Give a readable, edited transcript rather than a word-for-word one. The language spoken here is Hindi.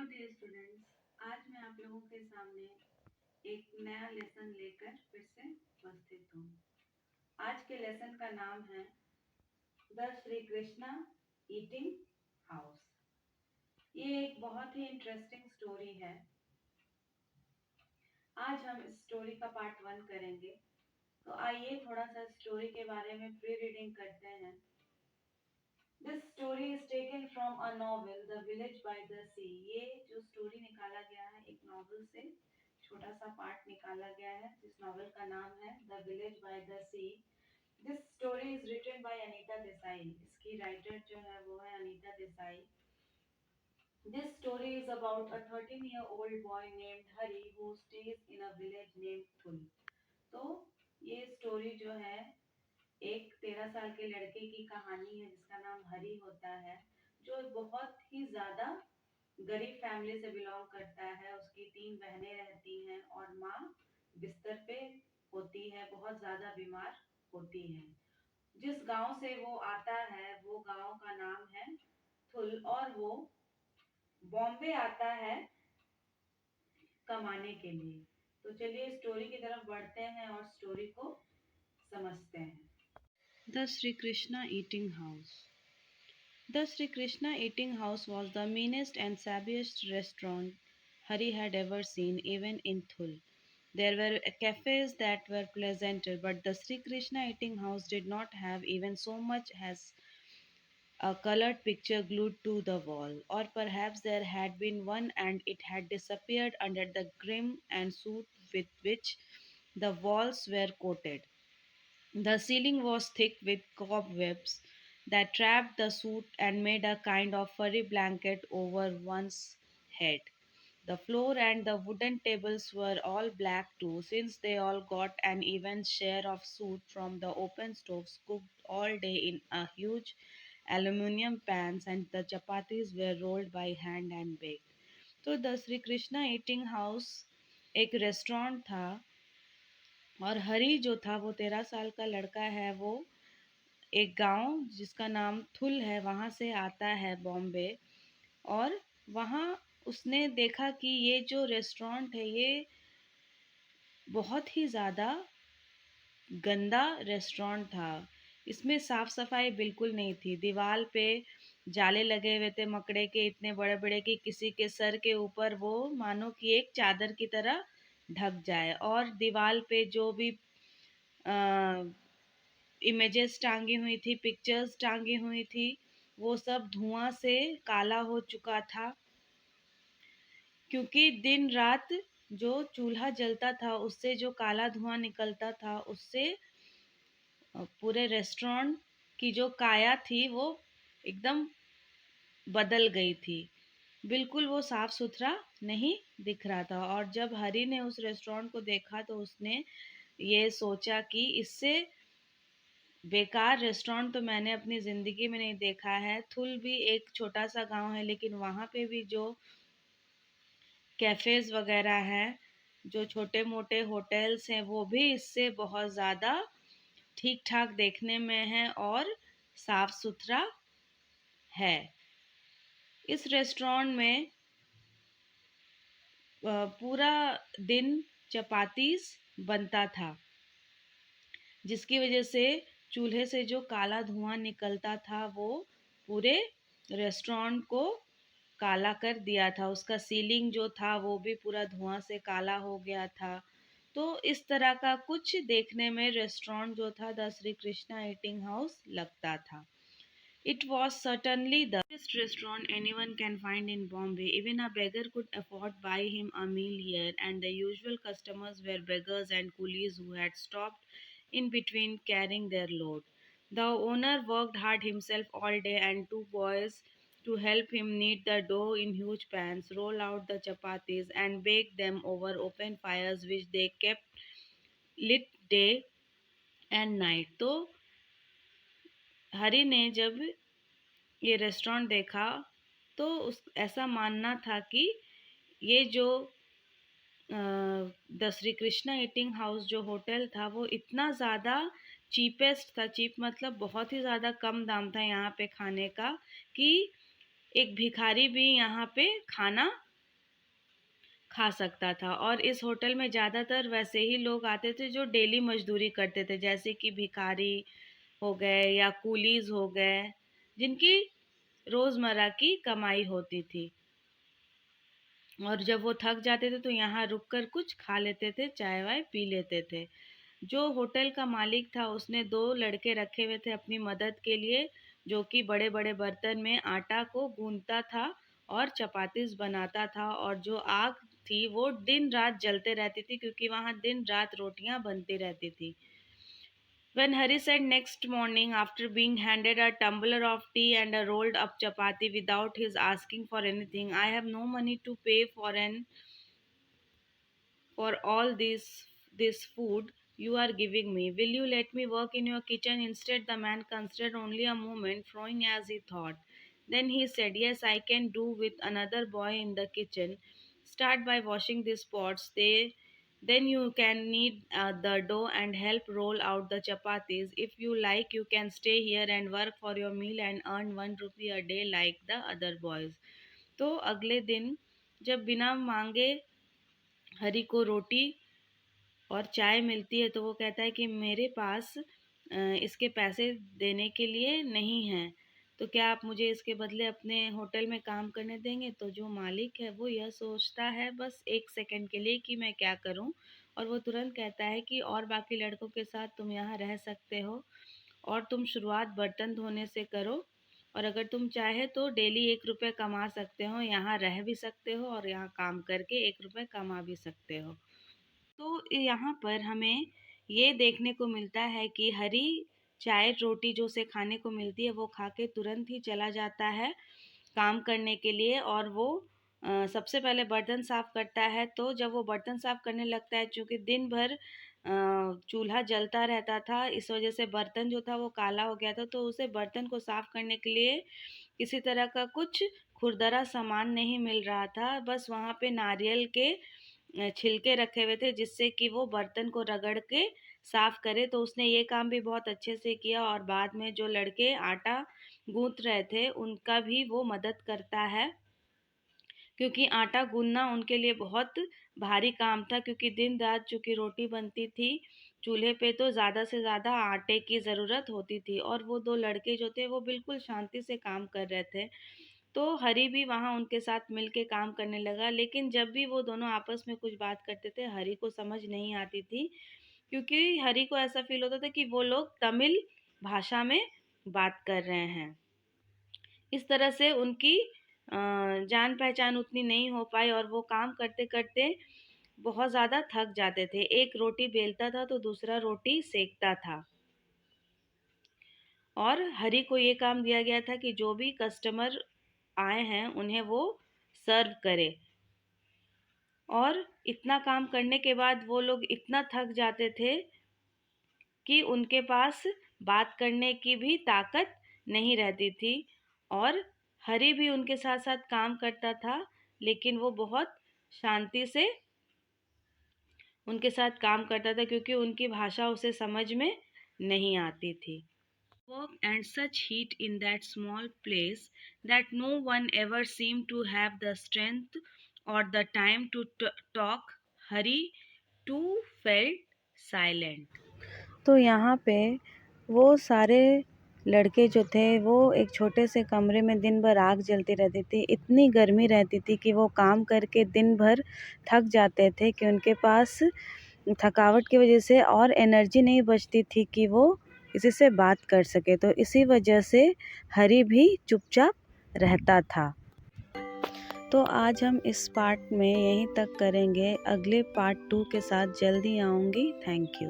डियर स्टूडेंट्स, आज मैं आप लोगों के सामने एक नया लेसन लेकर फिर से उपस्थित हूँ। आज के लेसन का नाम है the Shri Krishna eating house. ये एक बहुत ही इंटरेस्टिंग स्टोरी है। आज हम इस स्टोरी का पार्ट 1 करेंगे। तो आइए थोड़ा सा स्टोरी के बारे में प्री रीडिंग करते हैं। This story is taken from a novel, The Village by the Sea. ये जो स्टोरी निकाला गया है एक नॉवल से, छोटा सा पार्ट निकाला गया है जिस नॉवल का नाम है The Village by the Sea. This story is written by Anita Desai. इसकी राइटर जो है वो है Anita Desai. This story is about a 13-year-old boy named Hari who stays in a village named Thul. तो ये स्टोरी जो है एक 13 साल के लड़के की कहानी है जिसका नाम हरी होता है, जो बहुत ही ज्यादा गरीब फैमिली से बिलोंग करता है। उसकी 3 बहनें रहती हैं और माँ बिस्तर पे होती है, बहुत ज्यादा बीमार होती है। जिस गांव से वो आता है वो गांव का नाम है थुल और वो बॉम्बे आता है कमाने के लिए। तो चलिए स्टोरी की तरफ बढ़ते हैं और स्टोरी को समझते हैं। The Shri Krishna eating house. The Sri Krishna Eating House was the meanest and savviest restaurant Hari had ever seen, even in Thul. There were cafes that were pleasanter, but the Sri Krishna Eating House did not have even so much as a colored picture glued to the wall, or perhaps there had been one and it had disappeared under the grim and soot with which the walls were coated. The ceiling was thick with cobwebs that trapped the soot and made a kind of furry blanket over one's head. The floor and the wooden tables were all black too, since they all got an even share of soot from the open stoves cooked all day in a huge aluminium pans, and the chapatis were rolled by hand and baked. तो the Shri Krishna eating house एक रेस्टोरेंट था और हरी जो था वो 13 साल का लड़का है। वो एक गांव जिसका नाम थुल है वहाँ से आता है बॉम्बे, और वहाँ उसने देखा कि ये जो रेस्टोरेंट है ये बहुत ही ज़्यादा गंदा रेस्टोरेंट था। इसमें साफ सफाई बिल्कुल नहीं थी। दीवार पे जाले लगे हुए थे मकड़े के, इतने बड़े बड़े कि किसी के सर के ऊपर वो मानो कि एक चादर की तरह ढक जाए। और दीवार पे जो भी इमेजेस टांगी हुई थी, पिक्चर्स टांगी हुई थी, वो सब धुआं से काला हो चुका था, क्योंकि दिन रात जो चूल्हा जलता था उससे जो काला धुआं निकलता था उससे पूरे रेस्टोरेंट की जो काया थी वो एकदम बदल गई थी। बिल्कुल वो साफ सुथरा नहीं दिख रहा था। और जब हरी ने उस रेस्टोरेंट को देखा तो उसने ये सोचा कि इससे बेकार रेस्टोरेंट तो मैंने अपनी ज़िंदगी में नहीं देखा है। थुल भी एक छोटा सा गांव है, लेकिन वहाँ पे भी जो कैफ़ेज़ वगैरह हैं, जो छोटे मोटे होटल्स हैं, वो भी इससे बहुत ज़्यादा ठीक ठाक देखने में है और साफ सुथरा है। इस रेस्टोरेंट में पूरा दिन चपातीस बनता था, जिसकी वजह से चूल्हे से जो काला धुआं निकलता था वो पूरे रेस्टोरेंट को काला कर दिया था। उसका सीलिंग जो था वो भी पूरा धुआं से काला हो गया था। तो इस तरह का कुछ देखने में रेस्टोरेंट जो था the Shri Krishna eating house लगता था। It was certainly the best restaurant anyone can find in Bombay. Even a beggar could afford buy him a meal here, and the usual customers were beggars and coolies who had stopped in between carrying their load. The owner worked hard himself all day, and 2 boys to help him knead the dough in huge pans, roll out the chapatis, and bake them over open fires which they kept lit day and night. तो हरी ने जब ये रेस्टोरेंट देखा तो उस ऐसा मानना था कि ये जो the Shri Krishna eating house जो होटल था वो इतना ज़्यादा चीपेस्ट था। चीप मतलब बहुत ही ज़्यादा कम दाम था यहाँ पे खाने का, कि एक भिखारी भी यहाँ पे खाना खा सकता था। और इस होटल में ज़्यादातर वैसे ही लोग आते थे जो डेली मजदूरी करते थे, जैसे कि भिखारी हो गए या कूलीज हो गए, जिनकी रोज़मर्रा की कमाई होती थी। और जब वो थक जाते थे तो यहाँ रुक कर कुछ खा लेते थे, चाय वाय पी लेते थे। जो होटल का मालिक था उसने 2 लड़के रखे हुए थे अपनी मदद के लिए, जो कि बड़े बड़े बर्तन में आटा को गूंथता था और चपातीस बनाता था। और जो आग थी वो दिन रात जलते रहती थी, क्योंकि वहाँ दिन रात रोटियां बनती रहती थी। When Hari said next morning, after being handed a tumbler of tea and a rolled up chapati without his asking for anything, I have no money to pay for all this food you are giving me. Will you let me work in your kitchen instead? The man considered only a moment, throwing as he thought. Then he said, yes, I can do with another boy in the kitchen. Start by washing these pots. Then you can knead the dough and help roll out the chapatis. If you like, you can stay here and work for your meal and earn 1 rupee a day like the other boys. तो अगले दिन जब बिना मांगे हरी को रोटी और चाय मिलती है तो वो कहता है कि मेरे पास इसके पैसे देने के लिए नहीं हैं, तो क्या आप मुझे इसके बदले अपने होटल में काम करने देंगे? तो जो मालिक है वो यह सोचता है बस 1 सेकंड के लिए कि मैं क्या करूं, और वो तुरंत कहता है कि और बाकी लड़कों के साथ तुम यहाँ रह सकते हो, और तुम शुरुआत बर्तन धोने से करो, और अगर तुम चाहे तो डेली 1 रुपये कमा सकते हो, यहाँ रह भी सकते हो और यहाँ काम करके 1 रुपये कमा भी सकते हो। तो यहाँ पर हमें ये देखने को मिलता है कि हरी चाय रोटी जो उसे खाने को मिलती है वो खा के तुरंत ही चला जाता है काम करने के लिए। और वो सबसे पहले बर्तन साफ करता है। तो जब वो बर्तन साफ करने लगता है, चूँकि दिन भर चूल्हा जलता रहता था, इस वजह से बर्तन जो था वो काला हो गया था, तो उसे बर्तन को साफ करने के लिए किसी तरह का कुछ खुरदरा सामान नहीं मिल रहा था। बस वहाँ पे नारियल के छिलके रखे हुए थे जिससे कि वो बर्तन को रगड़ के साफ करे। तो उसने ये काम भी बहुत अच्छे से किया, और बाद में जो लड़के आटा गूंथ रहे थे उनका भी वो मदद करता है, क्योंकि आटा गूंथना उनके लिए बहुत भारी काम था, क्योंकि दिन रात चूँकि रोटी बनती थी चूल्हे पे तो ज़्यादा से ज़्यादा आटे की ज़रूरत होती थी। और वो 2 लड़के जो थे वो बिल्कुल शांति से काम कर रहे थे। तो हरी भी वहाँ उनके साथ मिल के काम करने लगा, लेकिन जब भी वो दोनों आपस में कुछ बात करते थे हरी को समझ नहीं आती थी, क्योंकि हरी को ऐसा फील होता था कि वो लोग तमिल भाषा में बात कर रहे हैं। इस तरह से उनकी जान पहचान उतनी नहीं हो पाई, और वो काम करते करते बहुत ज़्यादा थक जाते थे। एक रोटी बेलता था तो दूसरा रोटी सेकता था, और हरी को ये काम दिया गया था कि जो भी कस्टमर आए हैं उन्हें वो सर्व करे। और इतना काम करने के बाद वो लोग इतना थक जाते थे कि उनके पास बात करने की भी ताकत नहीं रहती थी। और हरी भी उनके साथ साथ काम करता था, लेकिन वो बहुत शांति से उनके साथ काम करता था, क्योंकि उनकी भाषा उसे समझ में नहीं आती थी। Work and such heat in that small place that no one ever seemed to have the strength or the time to talk. Hari too felt silent. तो यहाँ पे वो सारे लड़के जो थे वो एक छोटे से कमरे में दिन भर आग जलती रहती थी। इतनी गर्मी रहती थी कि वो काम करके दिन भर थक जाते थे कि उनके पास थकावट की वजह से और एनर्जी नहीं बचती थी कि वो किसी से बात कर सके। तो इसी वजह से हरी भी चुपचाप रहता था। तो आज हम इस पार्ट में यहीं तक करेंगे। अगले पार्ट 2 के साथ जल्दी आऊँगी। Thank you.